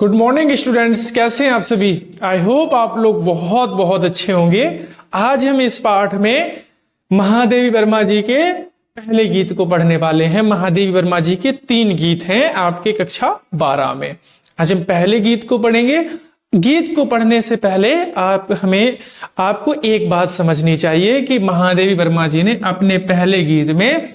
Good morning students, कैसे हैं आप सभी। आई होप आप लोग बहुत बहुत अच्छे होंगे। आज हम इस पाठ में महादेवी वर्मा जी के पहले गीत को पढ़ने वाले हैं। महादेवी वर्मा जी के 3 गीत हैं आपके कक्षा 12 में। आज हम पहले गीत को पढ़ेंगे। गीत को पढ़ने से पहले आपको एक बात समझनी चाहिए कि महादेवी वर्मा जी ने अपने पहले गीत में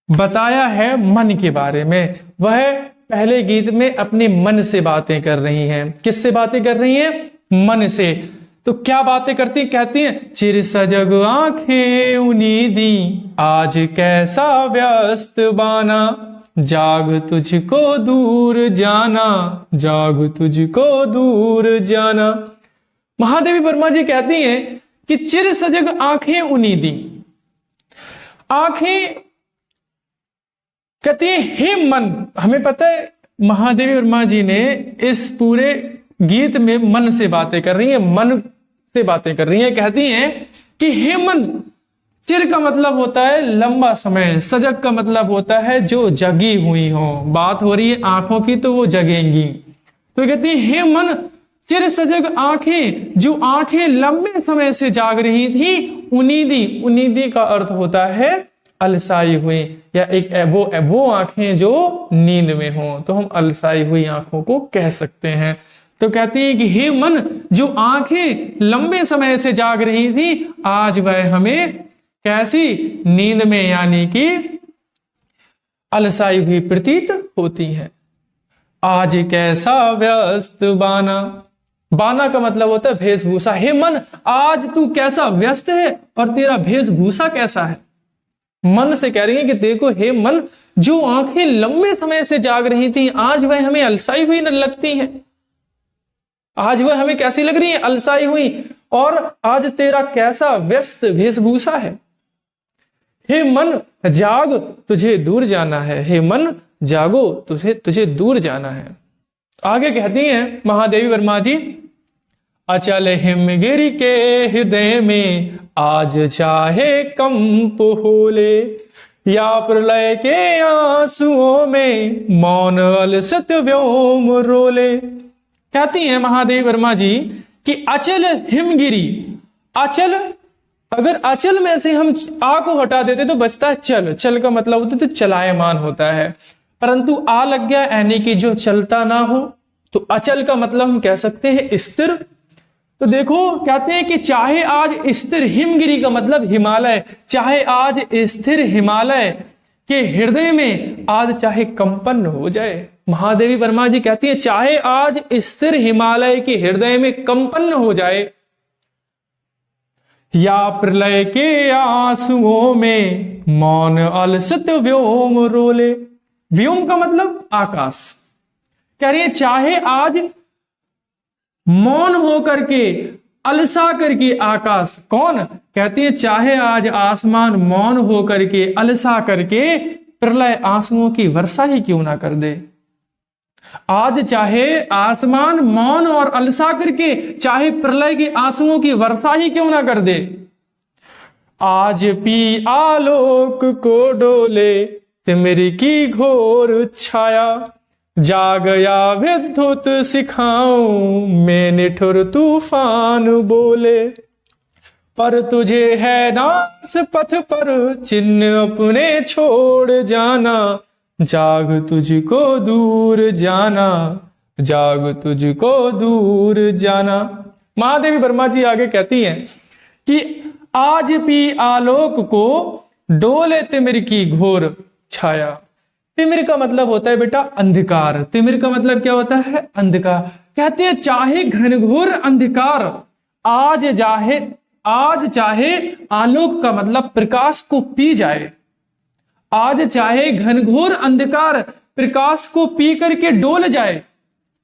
बताया है मन के बारे में। वह पहले गीत में अपने मन से बातें कर रही हैं। किससे बातें कर रही हैं? मन से। तो क्या बातें करती? कहती हैं, चिर सजग आंखें उनीदी, आज कैसा व्यस्त बाना, जाग तुझको दूर जाना, जाग तुझको दूर जाना। महादेवी वर्मा जी कहती हैं कि चिर सजग आंखें उनीदी। आंखें कहती है, हे मन। हमें पता है महादेवी वर्मा जी ने इस पूरे गीत में मन से बातें कर रही है, मन से बातें कर रही है। कहती हैं कि हे मन। चिर का मतलब होता है लंबा समय, सजग का मतलब होता है जो जगी हुई हो। बात हो रही है आंखों की तो वो जगेंगी। तो कहती है, हे मन, चिर सजग आंखें, जो आंखें लंबे समय से जाग रही थी, उनीदी। उनीदी का अर्थ होता है अलसाई हुई, या एक वो आंखें जो नींद में हो, तो हम अलसाई हुई आंखों को कह सकते हैं। तो कहती है कि हे मन, जो आंखें लंबे समय से जाग रही थी, आज वह हमें कैसी नींद में यानी कि अलसाई हुई प्रतीत होती है। आज कैसा व्यस्त बाना। बाना का मतलब होता है वेशभूषा। हे मन, आज तू कैसा व्यस्त है और तेरा वेशभूषा कैसा है। मन से कह रही है कि देखो हे मन, जो आंखें लंबे समय से जाग रही थी, आज वह हमें अलसाई हुई लगती है। आज वह हमें कैसी लग रही है? अलसाई हुई। और आज तेरा कैसा व्यस्त वेशभूषा है। हे मन, जाग, तुझे दूर जाना है। हे मन, जागो, तुझे दूर जाना है। आगे कहती हैं महादेवी वर्मा जी, अचल हिमगिरी के हृदय में आज चाहे कंप होले, या प्रलय के आंसुओं में मौन अलसत व्योम रोले। कहती हैं महादेवी वर्मा जी कि अचल हिमगिरी। अचल, अगर अचल में से हम आ को हटा देते तो बचता है चल। चल का मतलब होता है तो चलायमान होता है, परंतु आ लग गया यानी कि जो चलता ना हो, तो अचल का मतलब हम कह सकते हैं स्थिर। तो देखो कहते हैं कि चाहे आज स्थिर, हिमगिरी का मतलब हिमालय, चाहे आज स्थिर हिमालय के हृदय में आज चाहे कंपन हो जाए। महादेवी वर्मा जी कहती है चाहे आज स्थिर हिमालय के हृदय में कंपन हो जाए, या प्रलय के आंसुओं में मौन अलसत व्योम रोले। व्योम का मतलब आकाश। कह रही है चाहे आज मौन होकर के, अलसा करके आकाश। कौन? कहती है चाहे आज आसमान मौन होकर के, अलसा करके प्रलय आंसुओं की वर्षा ही क्यों ना कर दे। आज चाहे आसमान मौन और अलसा करके, चाहे प्रलय के आंसुओं की वर्षा ही क्यों ना कर दे। आज पी आलोक को डोले तिमिर की घोर छाया, जागया विद्युत सिखाऊं मैं निठुर तूफान बोले, पर तुझे है नास पथ पर चिन्ह अपने छोड़ जाना, जाग तुझको दूर जाना, जाग तुझको दूर जाना। महादेवी वर्मा जी आगे कहती हैं कि आज पी आलोक को डोले तिमिर की घोर छाया। तिमिर का मतलब होता है बेटा अंधकार। तिमिर का मतलब क्या होता है? अंधकार। कहते हैं चाहे घनघोर अंधकार आज चाहे आलोक का मतलब प्रकाश को पी जाए। आज चाहे घनघोर अंधकार प्रकाश को पी करके डोल जाए,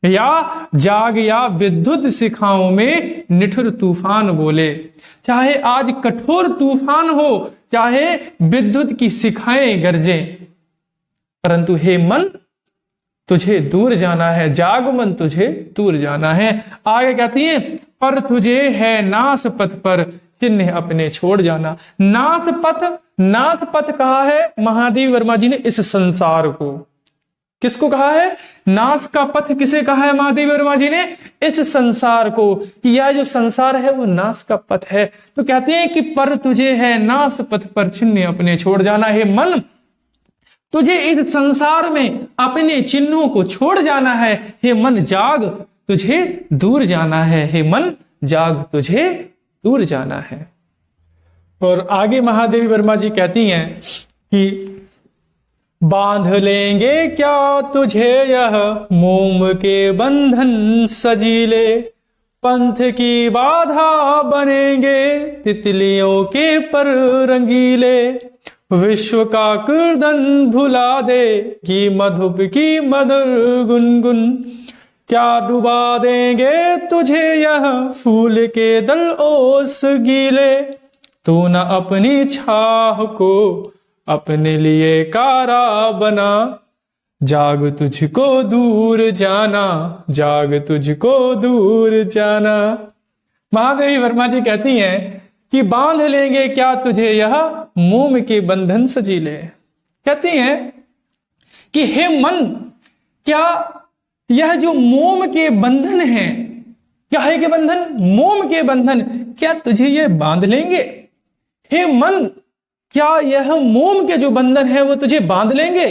या जाग या विद्युत शिखाओं में निठुर तूफान बोले। चाहे आज कठोर तूफान हो, चाहे विद्युत की शिखाएं गरजें, परंतु हे मन, तुझे दूर जाना है। जाग मन, तुझे दूर जाना है। आगे कहती है, पर तुझे है नास पथ पर चिन्ह अपने छोड़ जाना। नास पथ कहा है महादेवी वर्मा जी ने इस संसार को। किसको कहा है? नाश का पथ किसे कहा है महादेवी वर्मा जी ने? इस संसार को, कि यह जो संसार है वो नाश का पथ है। तो कहते हैं कि पर तुझे है नाश पथ पर चिन्ह अपने छोड़ जाना। हे मन, तुझे इस संसार में अपने चिन्हों को छोड़ जाना है। हे मन जाग, तुझे दूर जाना है। हे मन जाग, तुझे दूर जाना है। और आगे महादेवी वर्मा जी कहती हैं कि बांध लेंगे क्या तुझे यह मोम के बंधन सजीले, पंथ की बाधा बनेंगे तितलियों के पर रंगीले, विश्व का कीर्तन भुला दे कि मधुप की मधुर गुनगुन, क्या डुबा देंगे तुझे यह फूल के दल ओस गीले, तू न अपनी छाह को अपने लिए कारा बना, जाग तुझको दूर जाना, जाग तुझको दूर जाना। महादेवी वर्मा जी कहती हैं कि बांध लेंगे क्या तुझे यह मोम के बंधन सजीले। कहती हैं कि हे मन, क्या यह जो मोम के बंधन है, क्या है के बंधन? मोम के बंधन, क्या तुझे यह बांध लेंगे? हे मन, क्या यह मोम के जो बंधन है वो तुझे बांध लेंगे?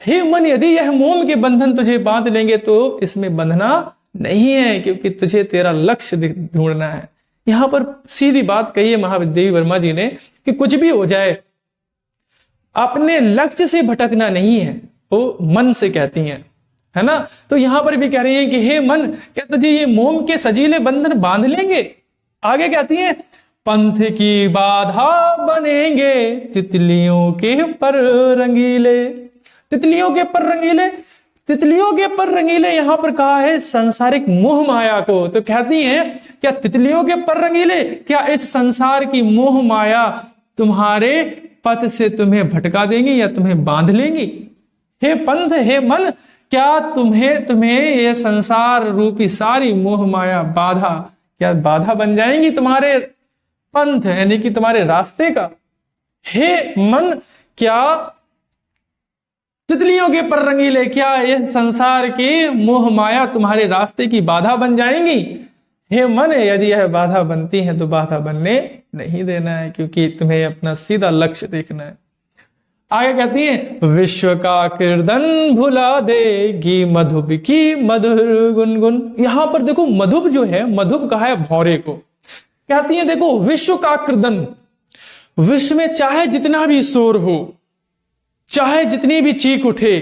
हे मन, यदि यह मोम के बंधन तुझे बांध लेंगे तो इसमें बंधना नहीं है, क्योंकि तुझे तेरा लक्ष्य ढूंढना है। यहां पर सीधी बात कही है महादेवी वर्मा जी ने कि कुछ भी हो जाए, अपने लक्ष्य से भटकना नहीं है, वो मन से कहती हैं, है ना। तो यहां पर भी कह रही है कि हे मन, क्या तुझे ये मोम के सजीले बंधन बांध लेंगे? आगे कहती हैं पंथ की बाधा बनेंगे तितलियों के पर रंगीले। तितलियों के पर रंगीले, तितलियों के पर रंगीले यहां पर कहा है संसारिक मोह माया को। तो कहती हैं क्या तितलियों के पर रंगीले, क्या इस संसार की मोह माया तुम्हारे पथ से तुम्हें भटका देंगी या तुम्हें बांध लेंगी? हे पंथ, हे मन, क्या तुम्हें ये संसार रूपी सारी मोह माया बाधा, क्या बाधा बन जाएंगी तुम्हारे पंथ यानी कि तुम्हारे रास्ते का? हे मन, क्या तितलियों के पर रंगीले, क्या यह संसार की मोह माया तुम्हारे रास्ते की बाधा बन जाएंगी? हे मन, यदि यह बाधा बनती है तो बाधा बनने नहीं देना है, क्योंकि तुम्हें अपना सीधा लक्ष्य देखना है। आगे कहती है विश्व का कीर्तन भुला देगी मधुप की मधुर गुनगुन। यहां पर देखो मधुप जो है, मधुप कहा है भौरे को। कहती है देखो विश्व का कीर्तन, विश्व में चाहे जितना भी शोर हो, चाहे जितनी भी चीख उठे,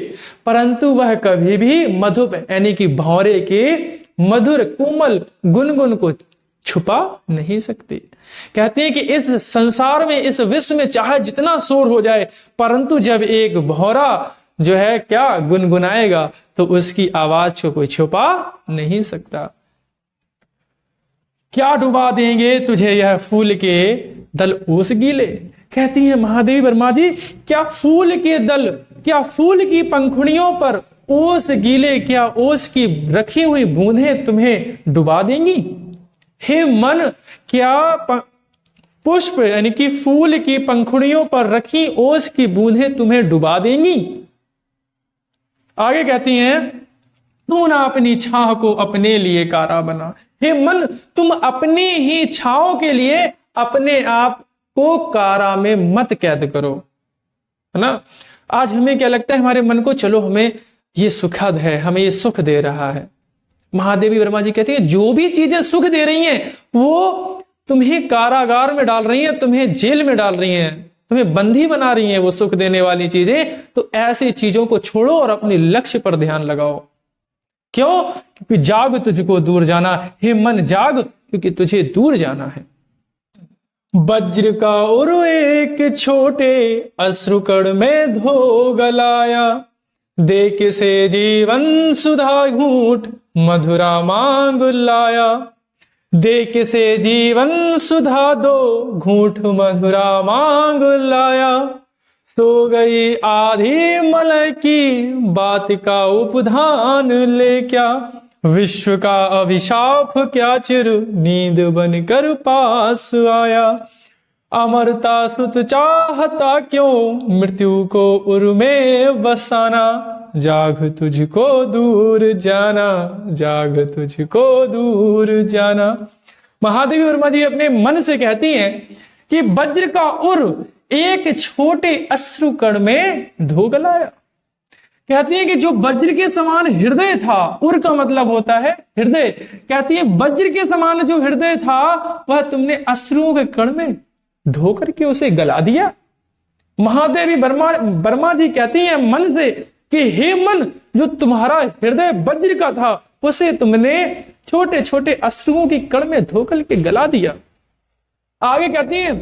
परंतु वह कभी भी मधुप यानी कि भौरे के मधुर कोमल गुनगुन को छुपा नहीं सकती। कहते हैं कि इस संसार में, इस विश्व में चाहे जितना शोर हो जाए, परंतु जब एक भौरा जो है क्या गुनगुनाएगा तो उसकी आवाज को कोई छुपा नहीं सकता। क्या डुबा देंगे तुझे यह फूल के दल ओस गीले। कहती है महादेवी वर्मा जी, क्या फूल के दल, क्या फूल की पंखुड़ियों पर ओस गीले, क्या ओस की रखी हुई बूंदें तुम्हें डुबा देंगी? हे मन, क्या पुष्प यानी कि फूल की पंखुड़ियों पर रखी ओस की बूंदें तुम्हें डुबा देंगी? आगे कहती हैं तू ना अपनी छाह को अपने लिए कारा बना। हे मन, तुम अपनी ही छाओं के लिए अपने आप को कारा में मत कैद करो, है ना। आज हमें क्या लगता है, हमारे मन को, चलो हमें ये सुखद है, हमें ये सुख दे रहा है। महादेवी वर्मा जी कहती है जो भी चीजें सुख दे रही हैं वो तुम्हें कारागार में डाल रही हैं, तुम्हें जेल में डाल रही हैं, तुम्हें बंदी बना रही हैं वो सुख देने वाली चीजें। तो ऐसी चीजों को छोड़ो और अपने लक्ष्य पर ध्यान लगाओ। क्यों? क्योंकि जाग तुझको दूर जाना। हे मन जाग, क्योंकि तुझे दूर जाना है। वज्र का और एक छोटे अश्रुकण में धो गलाया, देख से जीवन सुधा घूंट मधुरा मांग लाया, देख से जीवन सुधा दो घूंट मधुरा मांग लाया, सो गई आधी मलय की बात का उपधान ले, क्या विश्व का अभिशाप क्या चिर नींद बनकर पास आया। अमरता सुत चाहता क्यों, मृत्यु को उर में बसाना, जाग तुझको दूर जाना, जाग तुझको दूर जाना। महादेवी वर्मा जी अपने मन से कहती हैं कि वज्र का उर एक छोटे अश्रु कण में धो गलाया। कहती है कि जो वज्र के समान हृदय था, उर का मतलब होता है हृदय, कहती है वज्र के समान जो हृदय था वह तुमने अश्रुओं के कण में धो करके उसे गला दिया। महादेवी वर्मा जी कहती हैं मन से कि हे मन, जो तुम्हारा हृदय वज्र का था उसे तुमने छोटे छोटे अश्रुओं की कण में धो करके गला दिया। आगे कहती है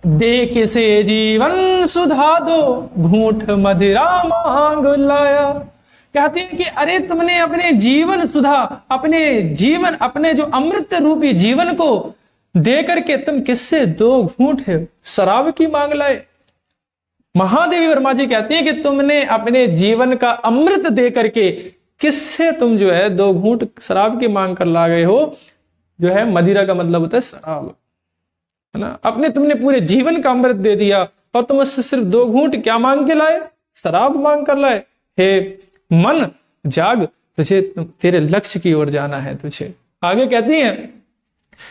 दे किसे जीवन सुधा दो, घूंट मदिरा मांग लाया। कहती है कि अरे तुमने अपने जीवन सुधा, अपने जो अमृत रूपी जीवन को दे करके तुम किससे 2 घूंट शराब की मांग लाए। महादेवी वर्मा जी कहती है कि तुमने अपने जीवन का अमृत दे करके किससे तुम जो है 2 घूंट शराब की मांग कर ला गए हो। जो है मदिरा का मतलब होता है शराब, है ना। अपने तुमने पूरे जीवन का अमृत दे दिया और तुम उससे सिर्फ 2 घूंट क्या मांग के लाए, शराब मांग कर लाए। हे मन जाग, तुझे तेरे लक्ष्य की ओर जाना है तुझे। आगे कहती है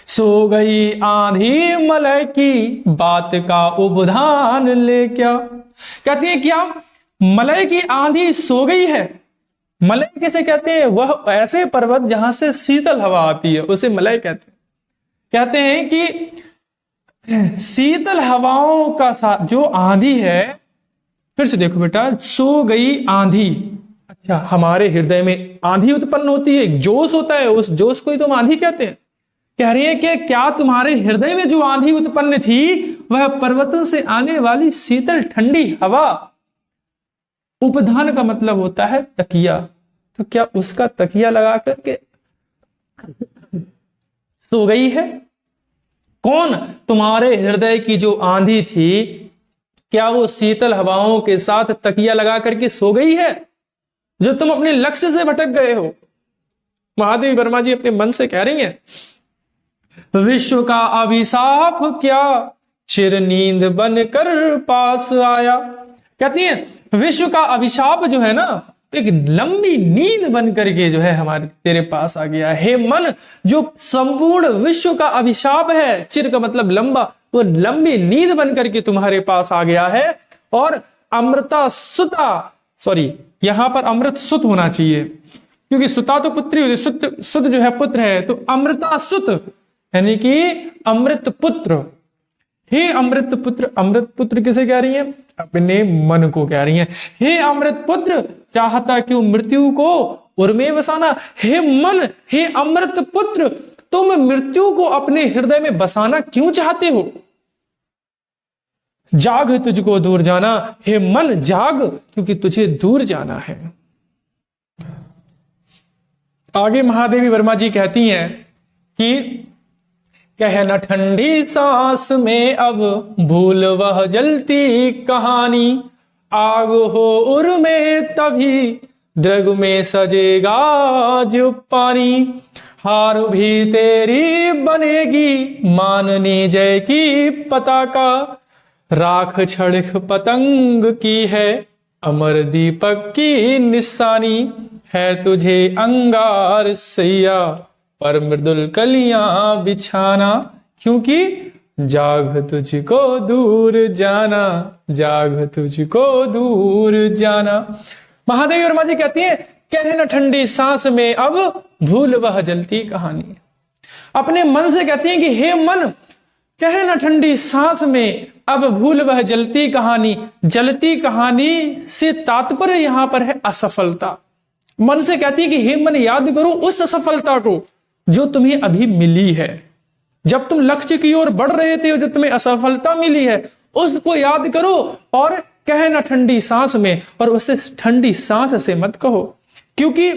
सो गई आंधी मलय की, बात का उपधान ले क्या। कहती है क्या मलय की आंधी सो गई है। मलय किसे कहते हैं, वह ऐसे पर्वत जहां से शीतल हवा आती है उसे मलय कहते हैं। कहते हैं कि शीतल हवाओं का साथ जो आंधी है, फिर से देखो बेटा, सो गई आंधी। अच्छा, हमारे हृदय में आंधी उत्पन्न होती है, एक जोश होता है, उस जोश को ही तो हम आंधी कहते हैं। कह रही है कि क्या तुम्हारे हृदय में जो आंधी उत्पन्न थी वह पर्वतों से आने वाली शीतल ठंडी हवा। उपधान का मतलब होता है तकिया, तो क्या उसका तकिया लगा करके सो गई है। कौन, तुम्हारे हृदय की जो आंधी थी, क्या वो शीतल हवाओं के साथ तकिया लगा करके सो गई है, जो तुम अपने लक्ष्य से भटक गए हो। महादेवी वर्मा जी अपने मन से कह रही हैं विश्व का अभिशाप क्या, चिर नींद बनकर पास आया। कहती है विश्व का अभिशाप जो है ना, एक लंबी नींद बन करके जो है हमारे तेरे पास आ गया। हे मन, जो संपूर्ण विश्व का अभिशाप है, चिर का मतलब लंबा, वो लंबी नींद बन करके तुम्हारे पास आ गया है। और अमृता सुता, सॉरी यहां पर अमृत सुत होना चाहिए क्योंकि सुता तो पुत्री होती, सुत जो है पुत्र है, तो अमृता सुत यानी कि अमृत पुत्र। हे अमृत पुत्र, अमृत पुत्र किसे कह रही है, अपने मन को कह रही है। हे अमृत पुत्र, चाहता क्यों मृत्यु को उर में बसाना। हे मन, हे अमृत पुत्र, तुम मृत्यु को अपने हृदय में बसाना क्यों चाहते हो। जाग तुझको दूर जाना, हे मन जाग, क्योंकि तुझे दूर जाना है। आगे महादेवी वर्मा जी कहती हैं कि कहना ठंडी सांस में अब भूल वह जलती कहानी, आग हो उर में तभी द्रग में सजेगा जो पानी। हार भी तेरी बनेगी माननी जय की पताका, राख छड़क पतंग की है अमर दीपक की निशानी। है तुझे अंगार सैया पर मृदुल कलियां बिछाना, क्योंकि जाग तुझको दूर जाना, जाग तुझको दूर जाना। महादेवी वर्मा जी कहती हैं कहना ठंडी सांस में अब भूल वह जलती कहानी। अपने मन से कहती हैं कि हे मन, कहना ठंडी सांस में अब भूल वह जलती कहानी। जलती कहानी से तात्पर्य यहां पर है असफलता। मन से कहती है कि हे मन, याद करो उस असफलता को जो तुम्हें अभी मिली है। जब तुम लक्ष्य की ओर बढ़ रहे थे, जो तुम्हें असफलता मिली है, उसको याद करो और कहना ठंडी सांस में, और उसे ठंडी सांस से मत कहो। क्योंकि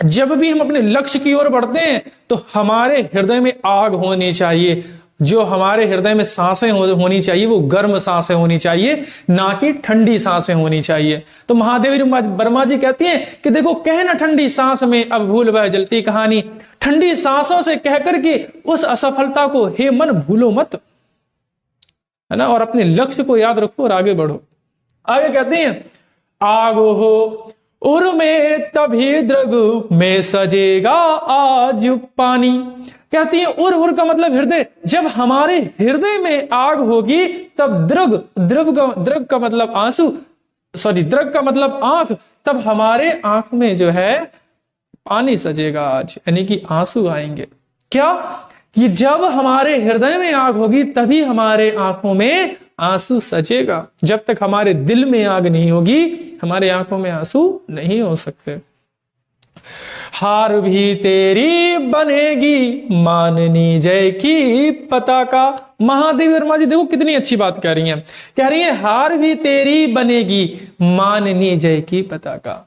जब भी हम अपने लक्ष्य की ओर बढ़ते हैं तो हमारे हृदय में आग होनी चाहिए। जो हमारे हृदय में सांसें होनी चाहिए वो गर्म सांसें होनी चाहिए, ना कि ठंडी सांसें होनी चाहिए। तो महादेवी वर्मा जी कहती हैं कि देखो, कहना ठंडी सांस में अब भूल वह जलती कहानी। ठंडी सांसों से कहकर के उस असफलता को हे मन भूलो मत। है ना, और अपने लक्ष्य को याद रखो और आगे बढ़ो। आगे कहते हैं आगो हो उर में तभी द्रग में सजेगा आज पानी। कहती है उर का मतलब हृदय, जब हमारे हृदय में आग होगी तब द्रग का मतलब आंसू, सॉरी द्रग का मतलब आंख, तब हमारे आंख में जो है पानी सजेगा आज, यानी कि आंसू आएंगे। क्या कि जब हमारे हृदय में आग होगी तभी हमारे आंखों में आंसू सजेगा। जब तक हमारे दिल में आग नहीं होगी हमारे आंखों में आंसू नहीं हो सकते। हार भी तेरी बनेगी माननी जय की पताका। महादेवी वर्मा जी देखो कितनी अच्छी बात कह रही हैं, कह रही है हार भी तेरी बनेगी माननी जय की पताका।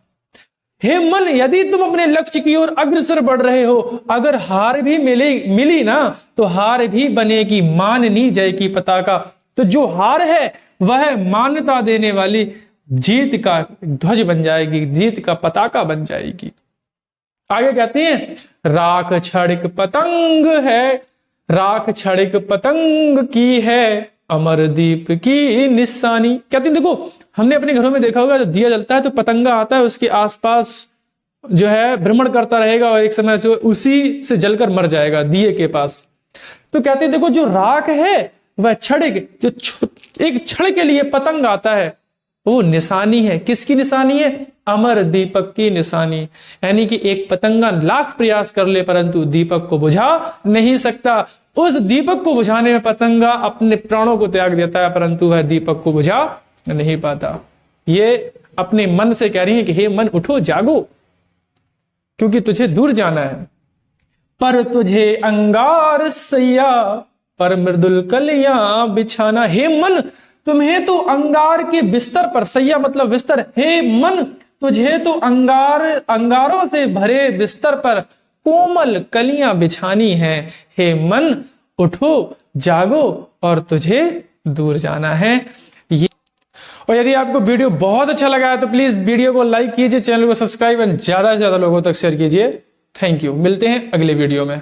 हे मन, यदि तुम अपने लक्ष्य की ओर अग्रसर बढ़ रहे हो, अगर हार भी मिली ना तो हार भी बनेगी माननी जय की पताका। तो जो हार है वह मान्यता देने वाली जीत का ध्वज बन जाएगी, जीत का पताका बन जाएगी। आगे कहते हैं राख छड़क पतंग है, राख छड़क पतंग की है अमरदीप की निशानी। कहते हैं देखो हमने अपने घरों में देखा होगा जब दिया जलता है तो पतंगा आता है उसके आसपास जो है भ्रमण करता रहेगा और एक समय जो उसी से जलकर मर जाएगा दिए के पास। तो कहते हैं देखो जो राख है वह छड़क, जो एक क्षण के लिए पतंग आता है वो निशानी है। किसकी निशानी है? अमर दीपक की निशानी। यानी कि एक पतंगा लाख प्रयास कर ले परंतु दीपक को बुझा नहीं सकता। उस दीपक को बुझाने में पतंगा अपने प्राणों को त्याग देता है परंतु वह दीपक को बुझा नहीं पाता। ये अपने मन से कह रही है कि हे मन उठो जागो क्योंकि तुझे दूर जाना है। पर तुझे अंगार सैया पर मृदुल कलियां बिछाना। हे मन तुम्हें तो अंगार के बिस्तर पर, सैया मतलब बिस्तर, हे मन तुझे तो अंगारों से भरे बिस्तर पर कोमल कलियां बिछानी है। हे मन उठो जागो और तुझे दूर जाना है। और यदि आपको वीडियो बहुत अच्छा लगा है तो प्लीज वीडियो को लाइक कीजिए, चैनल को सब्सक्राइब और ज्यादा से ज्यादा लोगों तक शेयर कीजिए। Thank you. मिलते हैं अगले वीडियो में।